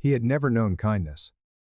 He had never known kindness.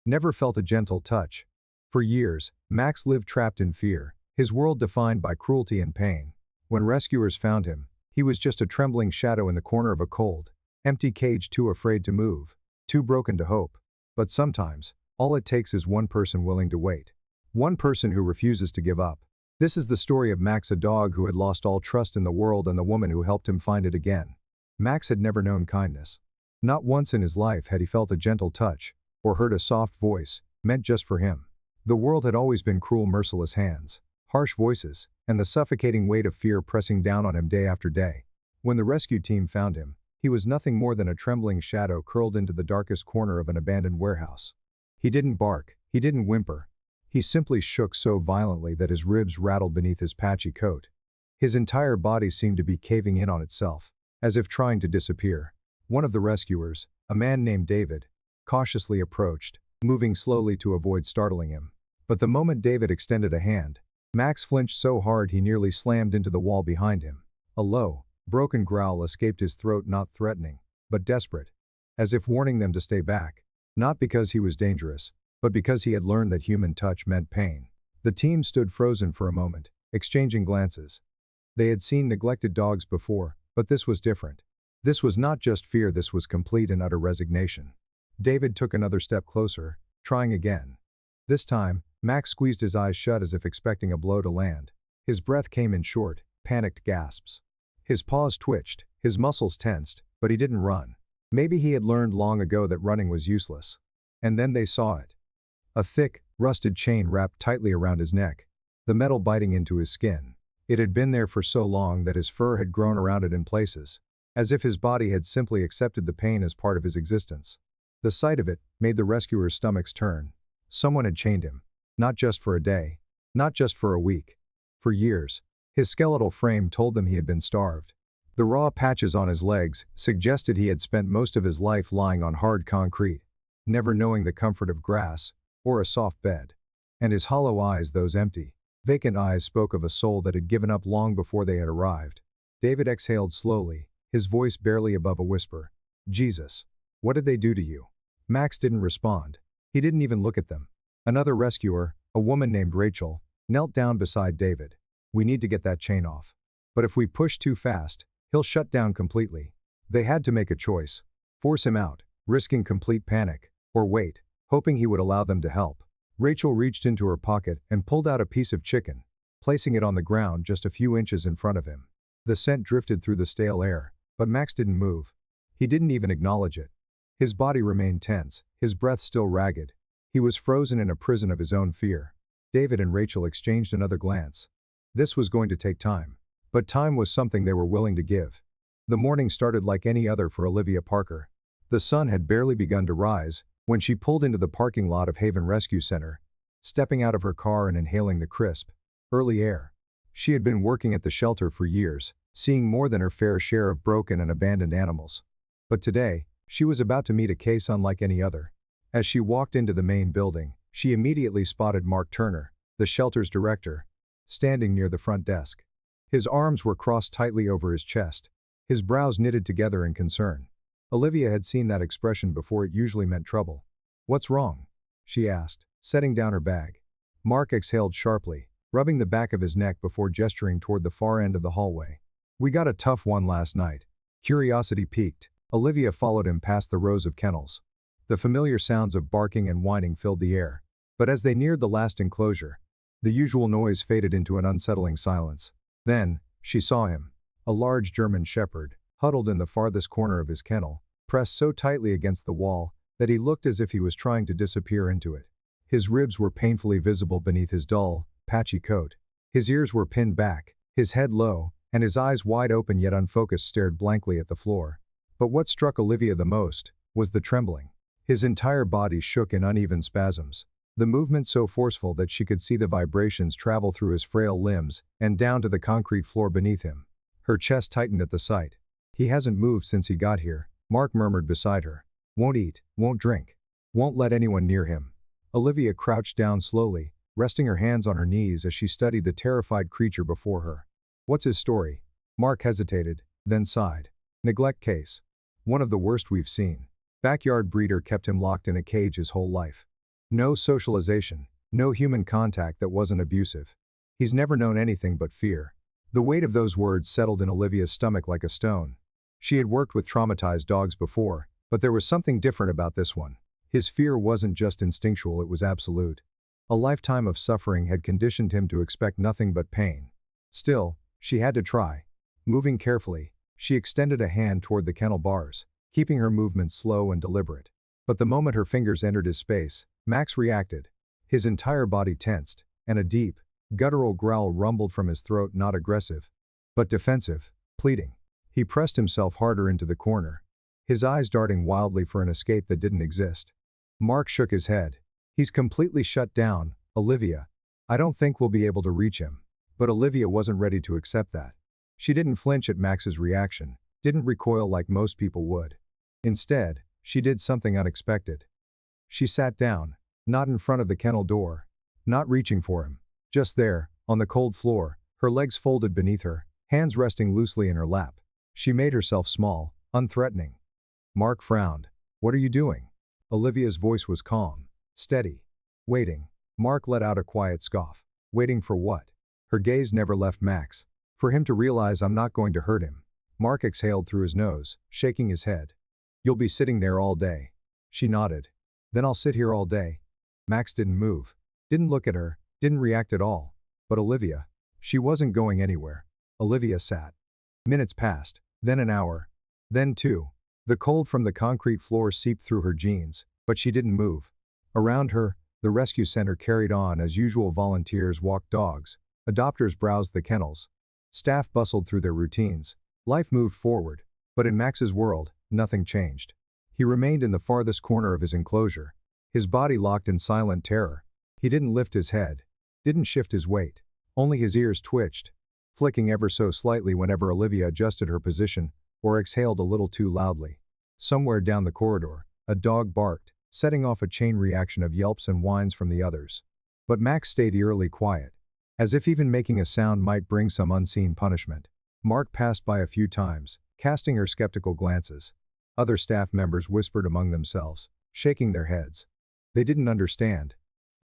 Never felt a gentle touch. For years, Max lived trapped in fear, his world defined by cruelty and pain. When rescuers found him, he was just a trembling shadow in the corner of a cold, empty cage, too afraid to move, too broken to hope. But sometimes, all it takes is one person willing to wait. One person who refuses to give up. This is the story of Max, a dog who had lost all trust in the world and the woman who helped him find it again. Max had never known kindness. Not once in his life had he felt a gentle touch, or heard a soft voice, meant just for him. The world had always been cruel, merciless hands, harsh voices, and the suffocating weight of fear pressing down on him day after day. When the rescue team found him, he was nothing more than a trembling shadow curled into the darkest corner of an abandoned warehouse. He didn't bark, he didn't whimper. He simply shook so violently that his ribs rattled beneath his patchy coat. His entire body seemed to be caving in on itself, as if trying to disappear. One of the rescuers, a man named David, cautiously approached, moving slowly to avoid startling him. But the moment David extended a hand, Max flinched so hard he nearly slammed into the wall behind him. A low, broken growl escaped his throat, not threatening, but desperate, as if warning them to stay back. Not because he was dangerous, but because he had learned that human touch meant pain. The team stood frozen for a moment, exchanging glances. They had seen neglected dogs before, but this was different. This was not just fear, this was complete and utter resignation. David took another step closer, trying again. This time, Max squeezed his eyes shut as if expecting a blow to land. His breath came in short, panicked gasps. His paws twitched, his muscles tensed, but he didn't run. Maybe he had learned long ago that running was useless. And then they saw it. A thick, rusted chain wrapped tightly around his neck, the metal biting into his skin. It had been there for so long that his fur had grown around it in places, as if his body had simply accepted the pain as part of his existence. The sight of it made the rescuers' stomachs turn. Someone had chained him. Not just for a day. Not just for a week. For years. His skeletal frame told them he had been starved. The raw patches on his legs suggested he had spent most of his life lying on hard concrete, never knowing the comfort of grass or a soft bed. And his hollow eyes, those empty, vacant eyes, spoke of a soul that had given up long before they had arrived. David exhaled slowly, his voice barely above a whisper. Jesus. What did they do to you? Max didn't respond. He didn't even look at them. Another rescuer, a woman named Rachel, knelt down beside David. We need to get that chain off. But if we push too fast, he'll shut down completely. They had to make a choice. Force him out, risking complete panic, or wait, hoping he would allow them to help. Rachel reached into her pocket and pulled out a piece of chicken, placing it on the ground just a few inches in front of him. The scent drifted through the stale air, but Max didn't move. He didn't even acknowledge it. His body remained tense, his breath still ragged. He was frozen in a prison of his own fear. David and Rachel exchanged another glance. This was going to take time. But time was something they were willing to give. The morning started like any other for Olivia Parker. The sun had barely begun to rise when she pulled into the parking lot of Haven Rescue Center, stepping out of her car and inhaling the crisp, early air. She had been working at the shelter for years, seeing more than her fair share of broken and abandoned animals. But today, she was about to meet a case unlike any other. As she walked into the main building, she immediately spotted Mark Turner, the shelter's director, standing near the front desk. His arms were crossed tightly over his chest, his brows knitted together in concern. Olivia had seen that expression before. It usually meant trouble. "What's wrong?" she asked, setting down her bag. Mark exhaled sharply, rubbing the back of his neck before gesturing toward the far end of the hallway. "We got a tough one last night." Curiosity piqued. Olivia followed him past the rows of kennels. The familiar sounds of barking and whining filled the air. But as they neared the last enclosure, the usual noise faded into an unsettling silence. Then, she saw him. A large German shepherd, huddled in the farthest corner of his kennel, pressed so tightly against the wall that he looked as if he was trying to disappear into it. His ribs were painfully visible beneath his dull, patchy coat. His ears were pinned back, his head low, and his eyes wide open yet unfocused stared blankly at the floor. But what struck Olivia the most was the trembling. His entire body shook in uneven spasms, the movement so forceful that she could see the vibrations travel through his frail limbs and down to the concrete floor beneath him. Her chest tightened at the sight. "He hasn't moved since he got here," Mark murmured beside her. "Won't eat, won't drink, won't let anyone near him." Olivia crouched down slowly, resting her hands on her knees as she studied the terrified creature before her. "What's his story?" Mark hesitated, then sighed. "Neglect case. One of the worst we've seen." Backyard breeder kept him locked in a cage his whole life. No socialization, no human contact that wasn't abusive. He's never known anything but fear. The weight of those words settled in Olivia's stomach like a stone. She had worked with traumatized dogs before, but there was something different about this one. His fear wasn't just instinctual, it was absolute. A lifetime of suffering had conditioned him to expect nothing but pain. Still, she had to try. Moving carefully, she extended a hand toward the kennel bars, keeping her movements slow and deliberate. But the moment her fingers entered his space, Max reacted. His entire body tensed, and a deep, guttural growl rumbled from his throat, not aggressive, but defensive, pleading. He pressed himself harder into the corner, his eyes darting wildly for an escape that didn't exist. Mark shook his head. He's completely shut down, Olivia. I don't think we'll be able to reach him. But Olivia wasn't ready to accept that. She didn't flinch at Max's reaction, didn't recoil like most people would. Instead, she did something unexpected. She sat down, not in front of the kennel door, not reaching for him, just there, on the cold floor, her legs folded beneath her, hands resting loosely in her lap. She made herself small, unthreatening. Mark frowned. What are you doing? Olivia's voice was calm, steady. Waiting. Mark let out a quiet scoff. Waiting for what? Her gaze never left Max. For him to realize I'm not going to hurt him. Mark exhaled through his nose, shaking his head. You'll be sitting there all day. She nodded. Then I'll sit here all day. Max didn't move. Didn't look at her, didn't react at all. But Olivia. She wasn't going anywhere. Olivia sat. Minutes passed, then an hour. Then 2. The cold from the concrete floor seeped through her jeans, but she didn't move. Around her, the rescue center carried on as usual. Volunteers walked dogs. Adopters browsed the kennels. Staff bustled through their routines. Life moved forward. But in Max's world, nothing changed. He remained in the farthest corner of his enclosure, his body locked in silent terror. He didn't lift his head, didn't shift his weight. Only his ears twitched, flicking ever so slightly whenever Olivia adjusted her position or exhaled a little too loudly. Somewhere down the corridor, a dog barked, setting off a chain reaction of yelps and whines from the others. But Max stayed eerily quiet, as if even making a sound might bring some unseen punishment. Mark passed by a few times, casting her skeptical glances. Other staff members whispered among themselves, shaking their heads. They didn't understand.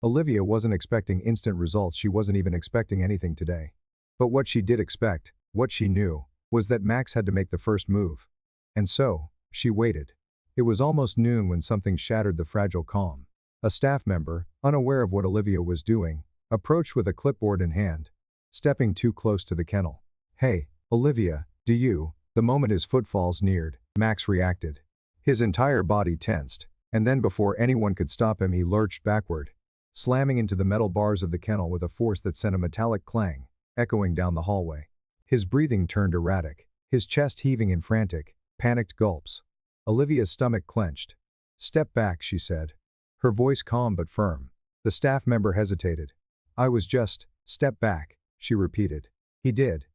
Olivia wasn't expecting instant results, she wasn't even expecting anything today. But what she did expect, what she knew, was that Max had to make the first move. And so, she waited. It was almost noon when something shattered the fragile calm. A staff member, unaware of what Olivia was doing, approached with a clipboard in hand, stepping too close to the kennel. Hey, Olivia, do you? The moment his footfalls neared, Max reacted. His entire body tensed, and then before anyone could stop him he lurched backward, slamming into the metal bars of the kennel with a force that sent a metallic clang, echoing down the hallway. His breathing turned erratic, his chest heaving in frantic, panicked gulps. Olivia's stomach clenched. Step back, she said. Her voice calm but firm. The staff member hesitated. I was just, step back, she repeated. He did.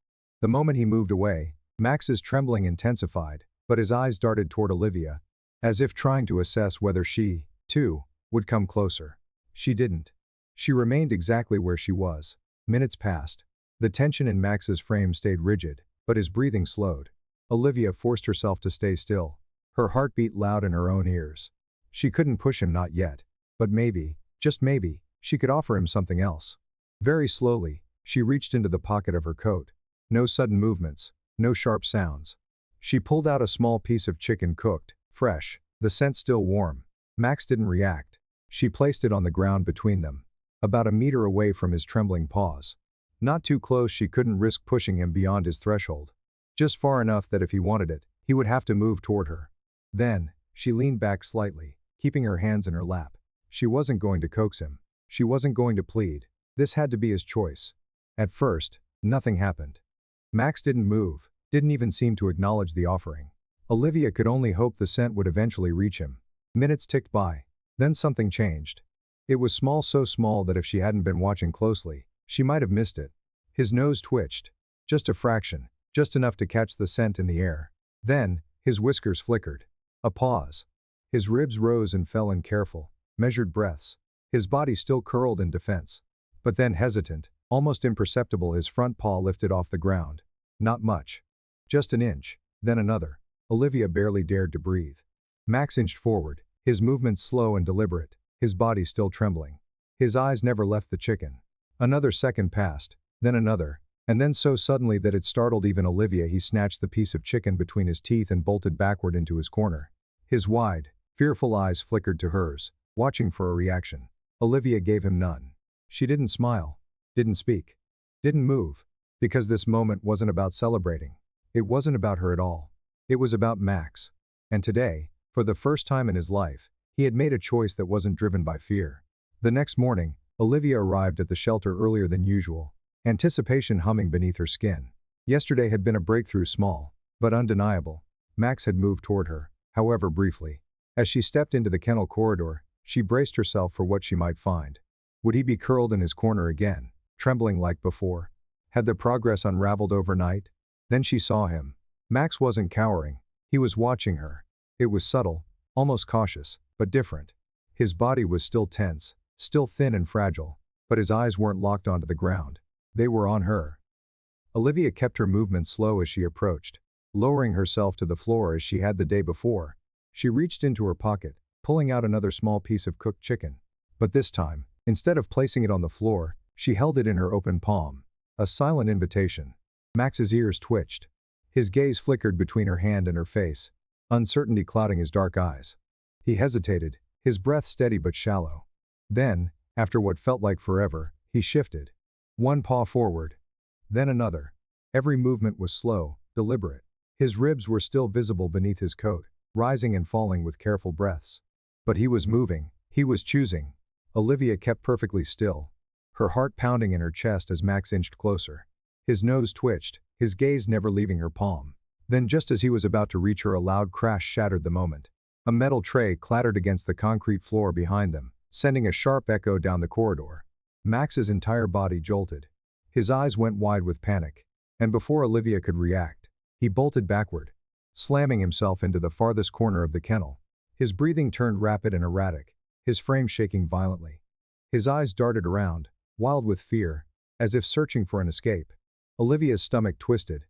The moment he moved away, Max's trembling intensified, but his eyes darted toward Olivia, as if trying to assess whether she, too, would come closer. She didn't. She remained exactly where she was. Minutes passed. The tension in Max's frame stayed rigid, but his breathing slowed. Olivia forced herself to stay still, her heartbeat loud in her own ears. She couldn't push him, not yet. But maybe, just maybe, she could offer him something else. Very slowly, she reached into the pocket of her coat. No sudden movements, no sharp sounds. She pulled out a small piece of chicken, cooked, fresh, the scent still warm. Max didn't react. She placed it on the ground between them, about a meter away from his trembling paws. Not too close, she couldn't risk pushing him beyond his threshold. Just far enough that if he wanted it, he would have to move toward her. Then, she leaned back slightly, keeping her hands in her lap. She wasn't going to coax him. She wasn't going to plead. This had to be his choice. At first, nothing happened. Max didn't move, didn't even seem to acknowledge the offering. Olivia could only hope the scent would eventually reach him. Minutes ticked by. Then something changed. It was small, so small that if she hadn't been watching closely, she might have missed it. His nose twitched. Just a fraction, just enough to catch the scent in the air. Then, his whiskers flickered. A pause. His ribs rose and fell in careful, measured breaths. His body still curled in defense. But then, hesitant, almost imperceptible, his front paw lifted off the ground. Not much. Just an inch, then another. Olivia barely dared to breathe. Max inched forward, his movements slow and deliberate, his body still trembling. His eyes never left the chicken. Another second passed, then another, and then so suddenly that it startled even Olivia, he snatched the piece of chicken between his teeth and bolted backward into his corner. His wide, fearful eyes flickered to hers, watching for a reaction. Olivia gave him none. She didn't smile, didn't speak, didn't move, because this moment wasn't about celebrating. It wasn't about her at all. It was about Max. And today, for the first time in his life, he had made a choice that wasn't driven by fear. The next morning, Olivia arrived at the shelter earlier than usual, anticipation humming beneath her skin. Yesterday had been a breakthrough, small, but undeniable. Max had moved toward her, however briefly. As she stepped into the kennel corridor, she braced herself for what she might find. Would he be curled in his corner again, trembling like before? Had the progress unraveled overnight? Then she saw him. Max wasn't cowering. He was watching her. It was subtle, almost cautious, but different. His body was still tense, still thin and fragile, but his eyes weren't locked onto the ground. They were on her. Olivia kept her movements slow as she approached, lowering herself to the floor as she had the day before. She reached into her pocket, pulling out another small piece of cooked chicken. But this time, instead of placing it on the floor, she held it in her open palm. A silent invitation. Max's ears twitched. His gaze flickered between her hand and her face, uncertainty clouding his dark eyes. He hesitated, his breath steady but shallow. Then, after what felt like forever, he shifted. One paw forward. Then another. Every movement was slow, deliberate. His ribs were still visible beneath his coat, rising and falling with careful breaths. But he was moving, he was choosing. Olivia kept perfectly still, her heart pounding in her chest as Max inched closer. His nose twitched, his gaze never leaving her palm. Then just as he was about to reach her, a loud crash shattered the moment. A metal tray clattered against the concrete floor behind them, sending a sharp echo down the corridor. Max's entire body jolted. His eyes went wide with panic. And before Olivia could react, he bolted backward, slamming himself into the farthest corner of the kennel. His breathing turned rapid and erratic, his frame shaking violently. His eyes darted around, wild with fear, as if searching for an escape. Olivia's stomach twisted.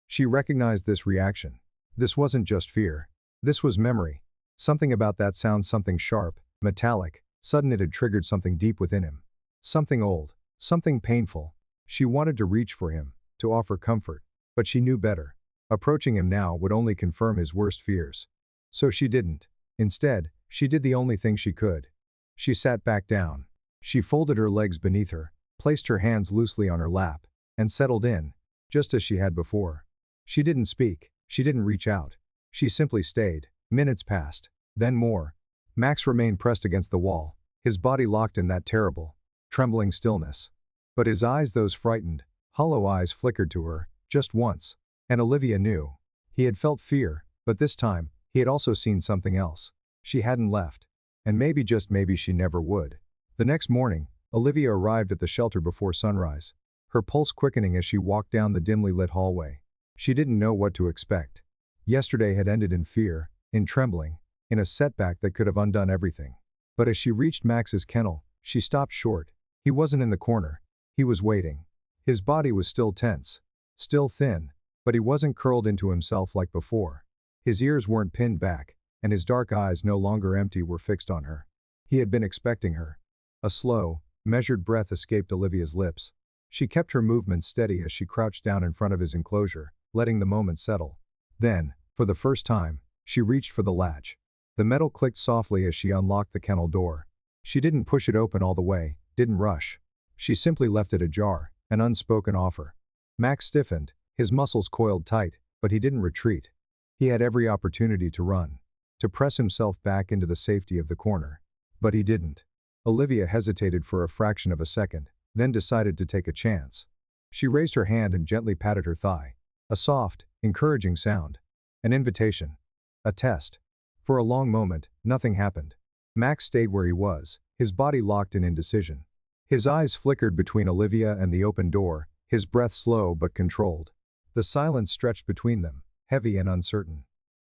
She recognized this reaction. This wasn't just fear. This was memory. Something about that sound, something sharp, metallic, sudden, it had triggered something deep within him. Something old, something painful. She wanted to reach for him, to offer comfort, but she knew better. Approaching him now would only confirm his worst fears. So she didn't. Instead, she did the only thing she could. She sat back down. She folded her legs beneath her, placed her hands loosely on her lap, and settled in, just as she had before. She didn't speak, she didn't reach out. She simply stayed. Minutes passed, then more. Max remained pressed against the wall, his body locked in that terrible, trembling stillness. But his eyes, those frightened, hollow eyes, flickered to her, just once. And Olivia knew. He had felt fear, but this time, he had also seen something else. She hadn't left. And maybe, just maybe, she never would. The next morning, Olivia arrived at the shelter before sunrise, her pulse quickening as she walked down the dimly lit hallway. She didn't know what to expect. Yesterday had ended in fear, in trembling, in a setback that could have undone everything. But as she reached Max's kennel, she stopped short. He wasn't in the corner. He was waiting. His body was still tense, still thin, but he wasn't curled into himself like before. His ears weren't pinned back, and his dark eyes, no longer empty, were fixed on her. He had been expecting her. A slow, measured breath escaped Olivia's lips. She kept her movements steady as she crouched down in front of his enclosure, letting the moment settle. Then, for the first time, she reached for the latch. The metal clicked softly as she unlocked the kennel door. She didn't push it open all the way, didn't rush. She simply left it ajar, an unspoken offer. Max stiffened, his muscles coiled tight, but he didn't retreat. He had every opportunity to run, to press himself back into the safety of the corner. But he didn't. Olivia hesitated for a fraction of a second, then decided to take a chance. She raised her hand and gently patted her thigh. A soft, encouraging sound. An invitation. A test. For a long moment, nothing happened. Max stayed where he was, his body locked in indecision. His eyes flickered between Olivia and the open door, his breath slow but controlled. The silence stretched between them, heavy and uncertain.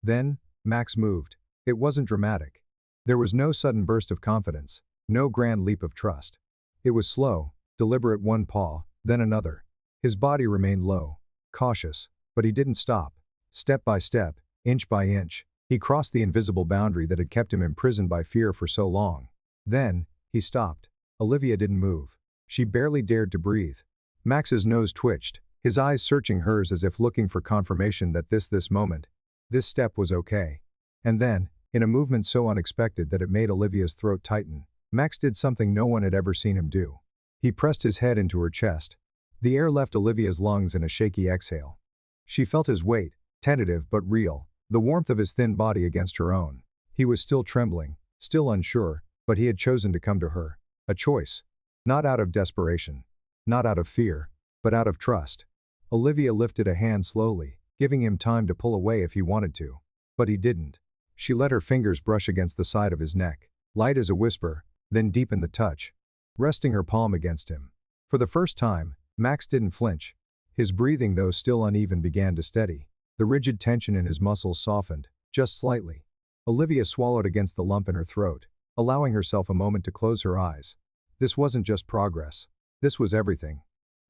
Then, Max moved. It wasn't dramatic. There was no sudden burst of confidence, no grand leap of trust. It was slow, deliberate, one paw, then another. His body remained low, cautious, but he didn't stop. Step by step, inch by inch, He crossed the invisible boundary that had kept him imprisoned by fear for so long. Then, he stopped. Olivia didn't move. She barely dared to breathe. Max's nose twitched, his eyes searching hers as if looking for confirmation that this step was okay. And then, in a movement so unexpected that it made Olivia's throat tighten, Max did something no one had ever seen him do. He pressed his head into her chest. The air left Olivia's lungs in a shaky exhale. She felt his weight, tentative but real, the warmth of his thin body against her own. He was still trembling, still unsure, but he had chosen to come to her. A choice. Not out of desperation. Not out of fear, but out of trust. Olivia lifted a hand slowly, giving him time to pull away if he wanted to. But he didn't. She let her fingers brush against the side of his neck, light as a whisper, then deepen the touch, resting her palm against him. For the first time, Max didn't flinch. His breathing, though still uneven, began to steady. The rigid tension in his muscles softened, just slightly. Olivia swallowed against the lump in her throat, allowing herself a moment to close her eyes. This wasn't just progress. This was everything.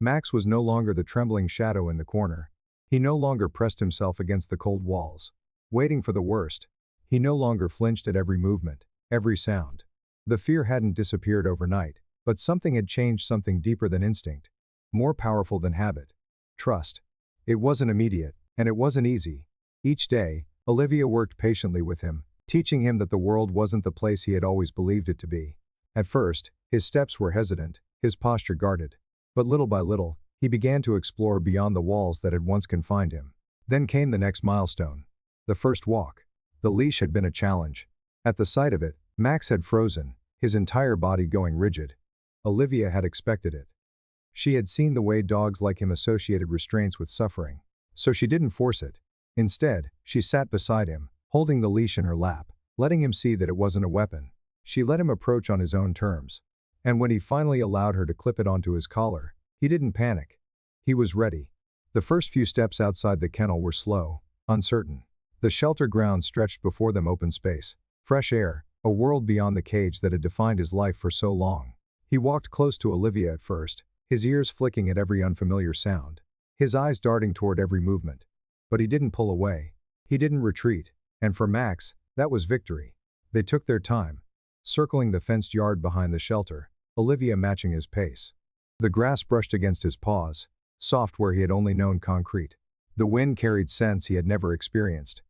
Max was no longer the trembling shadow in the corner. He no longer pressed himself against the cold walls, waiting for the worst. He no longer flinched at every movement, every sound. The fear hadn't disappeared overnight, but something had changed, something deeper than instinct, more powerful than habit. Trust. It wasn't immediate, and it wasn't easy. Each day, Olivia worked patiently with him, teaching him that the world wasn't the place he had always believed it to be. At first, his steps were hesitant, his posture guarded. But little by little, he began to explore beyond the walls that had once confined him. Then came the next milestone. The first walk. The leash had been a challenge. At the sight of it, Max had frozen, his entire body going rigid. Olivia had expected it. She had seen the way dogs like him associated restraints with suffering. So she didn't force it. Instead, she sat beside him, holding the leash in her lap, letting him see that it wasn't a weapon. She let him approach on his own terms. And when he finally allowed her to clip it onto his collar, he didn't panic. He was ready. The first few steps outside the kennel were slow, uncertain. The shelter ground stretched before them, open space, fresh air, a world beyond the cage that had defined his life for so long. He walked close to Olivia at first, his ears flicking at every unfamiliar sound, his eyes darting toward every movement. But he didn't pull away. He didn't retreat. And for Max, that was victory. They took their time, circling the fenced yard behind the shelter, Olivia matching his pace. The grass brushed against his paws, soft where he had only known concrete. The wind carried scents he had never experienced.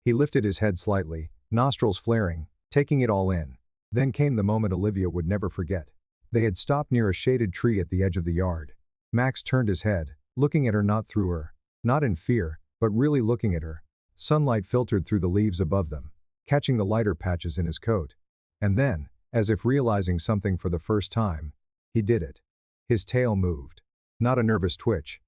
He lifted his head slightly, nostrils flaring, taking it all in. Then came the moment Olivia would never forget. They had stopped near a shaded tree at the edge of the yard. Max turned his head, looking at her, not through her, not in fear, but really looking at her. Sunlight filtered through the leaves above them, catching the lighter patches in his coat. And then, as if realizing something for the first time, he did it. His tail moved. Not a nervous twitch.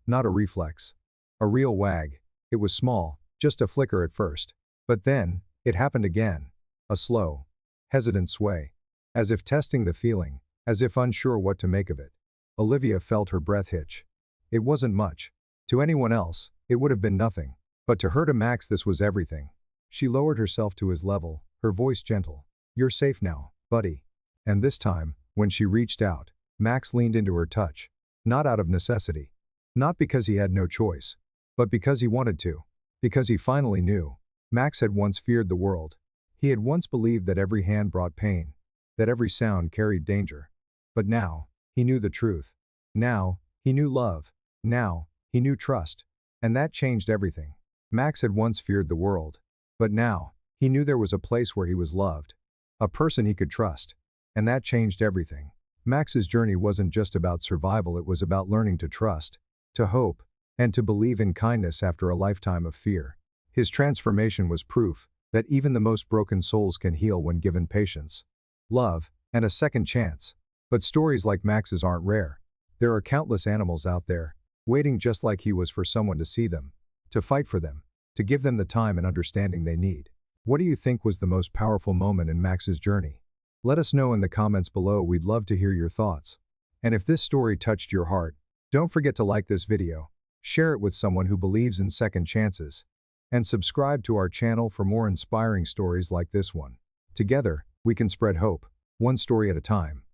Not a reflex. A real wag. It was small, just a flicker at first. But then, it happened again. A slow, hesitant sway. As if testing the feeling, as if unsure what to make of it. Olivia felt her breath hitch. It wasn't much. To anyone else, it would have been nothing. But to her, to Max, this was everything. She lowered herself to his level, her voice gentle. "You're safe now, buddy." And this time, when she reached out, Max leaned into her touch. Not out of necessity. Not because he had no choice. But because he wanted to. Because he finally knew. Max had once feared the world. He had once believed that every hand brought pain. That every sound carried danger. But now, he knew the truth. Now, he knew love. Now, he knew trust. And that changed everything. Max had once feared the world. But now, he knew there was a place where he was loved. A person he could trust. And that changed everything. Max's journey wasn't just about survival, it was about learning to trust, to hope, and to believe in kindness after a lifetime of fear. His transformation was proof that even the most broken souls can heal when given patience, love, and a second chance. But stories like Max's aren't rare. There are countless animals out there, waiting just like he was for someone to see them, to fight for them, to give them the time and understanding they need. What do you think was the most powerful moment in Max's journey? Let us know in the comments below, we'd love to hear your thoughts. And if this story touched your heart, don't forget to like this video, share it with someone who believes in second chances, and subscribe to our channel for more inspiring stories like this one. Together, we can spread hope, one story at a time.